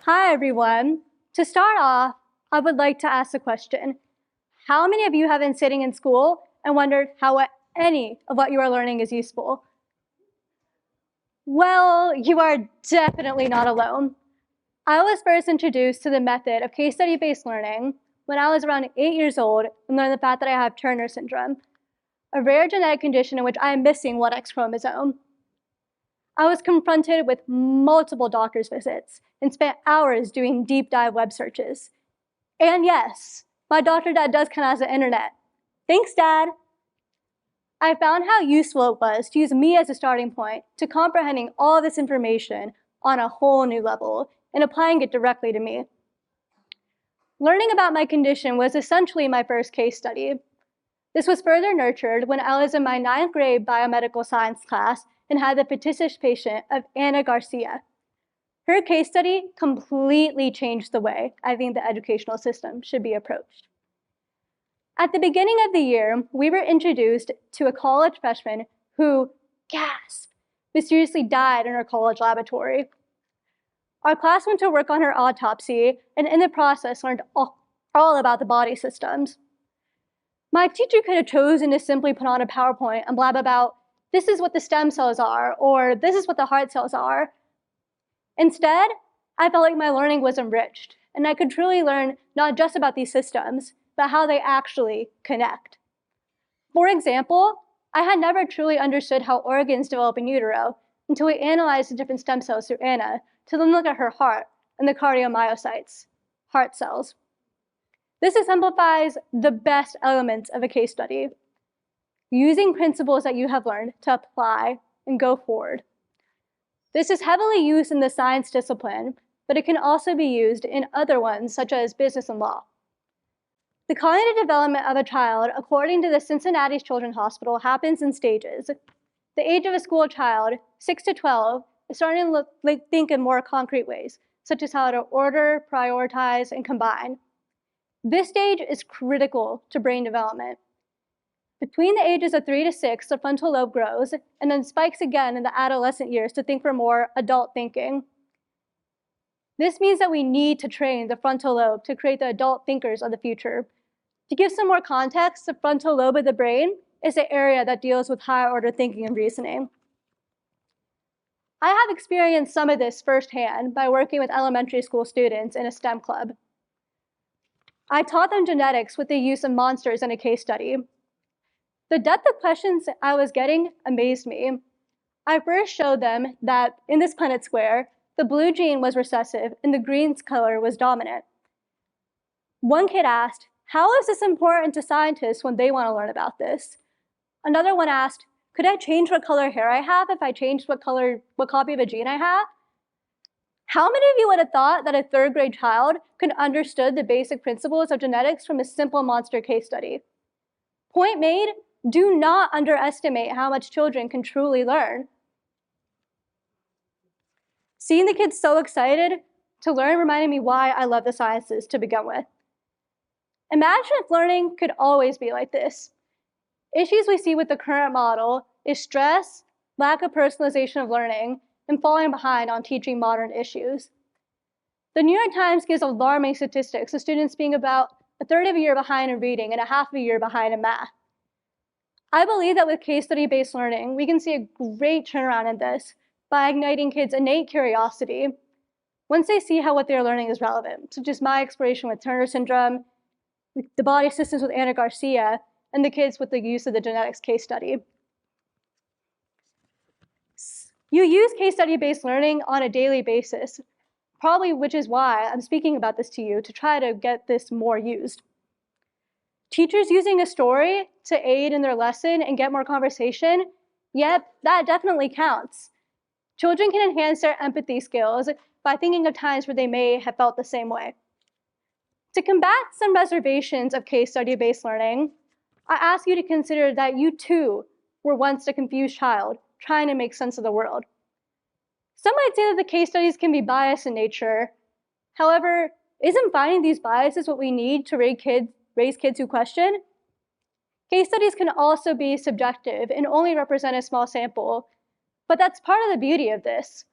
Hi, everyone. To start off, I would like to ask a question. How many of you have been sitting in school and wondered how any of what you are learning is useful? Well, you are definitely not alone. I was first introduced to the method of case study-based learning when I was around 8 years old and learned the fact that I have Turner syndrome, a rare genetic condition in which I am missing one X chromosome. I was confronted with multiple doctor's visits and spent hours doing deep dive web searches. And yes, my doctor dad does count as the internet. Thanks, Dad. I found how useful it was to use me as a starting point to comprehending all this information on a whole new level and applying it directly to me. Learning about my condition was essentially my first case study. This was further nurtured when I was in my 9th grade biomedical science class and had the fictitious patient of Anna Garcia. Her case study completely changed the way I think the educational system should be approached. At the beginning of the year, we were introduced to a college freshman who, gasp, mysteriously died in her college laboratory. Our class went to work on her autopsy and in the process learned all about the body systems. My teacher could have chosen to simply put on a PowerPoint and blab about, this is what the stem cells are, or this is what the heart cells are. Instead, I felt like my learning was enriched, and I could truly learn not just about these systems, but how they actually connect. For example, I had never truly understood how organs develop in utero until we analyzed the different stem cells through Anna to then look at her heart and the cardiomyocytes, heart cells. This exemplifies the best elements of a case study, using principles that you have learned to apply and go forward. This is heavily used in the science discipline, but it can also be used in other ones such as business and law. The cognitive development of a child, according to the Cincinnati Children's Hospital, happens in stages. The age of a school child, 6 to 12, is starting to think in more concrete ways, such as how to order, prioritize, and combine. This stage is critical to brain development. Between the ages of 3 to 6, the frontal lobe grows and then spikes again in the adolescent years to think for more adult thinking. This means that we need to train the frontal lobe to create the adult thinkers of the future. To give some more context, the frontal lobe of the brain is the area that deals with higher order thinking and reasoning. I have experienced some of this firsthand by working with elementary school students in a STEM club. I taught them genetics with the use of monsters in a case study. The depth of questions I was getting amazed me. I first showed them that in this Punnett square, the blue gene was recessive and the green color was dominant. One kid asked, how is this important to scientists when they want to learn about this? Another one asked, could I change what color hair I have if I changed what copy of a gene I have? How many of you would have thought that a 3rd grade child could understood the basic principles of genetics from a simple monster case study? Point made, do not underestimate how much children can truly learn. Seeing the kids so excited to learn reminded me why I love the sciences to begin with. Imagine if learning could always be like this. Issues we see with the current model is stress, lack of personalization of learning, and falling behind on teaching modern issues. The New York Times gives alarming statistics of students being about a third of a year behind in reading and a half of a year behind in math. I believe that with case study-based learning, we can see a great turnaround in this by igniting kids' innate curiosity once they see how what they're learning is relevant, such as my exploration with Turner syndrome, the body systems with Anna Garcia, and the kids with the use of the genetics case study. You use case study-based learning on a daily basis, probably which is why I'm speaking about this to you to try to get this more used. Teachers using a story to aid in their lesson and get more conversation, yep, that definitely counts. Children can enhance their empathy skills by thinking of times where they may have felt the same way. To combat some reservations of case study-based learning, I ask you to consider that you too were once a confused child trying to make sense of the world. Some might say that the case studies can be biased in nature. However, isn't finding these biases what we need to raise kids who question? Case studies can also be subjective and only represent a small sample, but that's part of the beauty of this.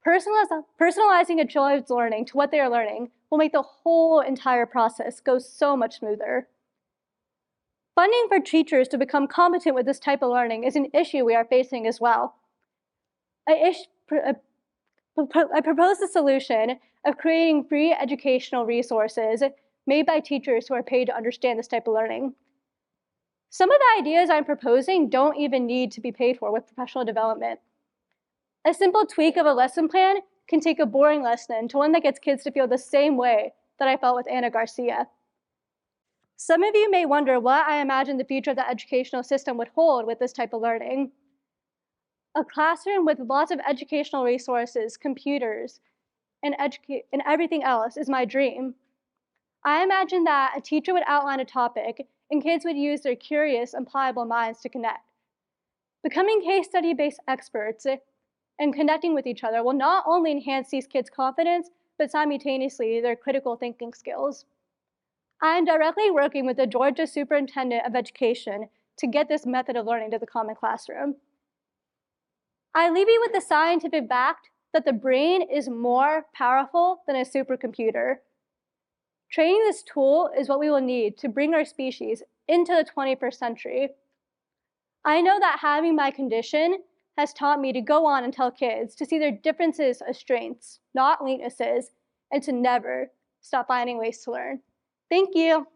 Personalizing a child's learning to what they are learning will make the whole entire process go so much smoother. Funding for teachers to become competent with this type of learning is an issue we are facing as well. I proposed a solution of creating free educational resources made by teachers who are paid to understand this type of learning. Some of the ideas I'm proposing don't even need to be paid for with professional development. A simple tweak of a lesson plan can take a boring lesson to one that gets kids to feel the same way that I felt with Anna Garcia. Some of you may wonder what I imagine the future of the educational system would hold with this type of learning. A classroom with lots of educational resources, computers, and everything else is my dream. I imagine that a teacher would outline a topic and kids would use their curious and pliable minds to connect. Becoming case study-based experts and connecting with each other will not only enhance these kids' confidence, but simultaneously their critical thinking skills. I am directly working with the Georgia Superintendent of Education to get this method of learning to the common classroom. I leave you with the scientific fact that the brain is more powerful than a supercomputer. Training this tool is what we will need to bring our species into the 21st century. I know that having my condition has taught me to go on and tell kids to see their differences as strengths, not weaknesses, and to never stop finding ways to learn. Thank you.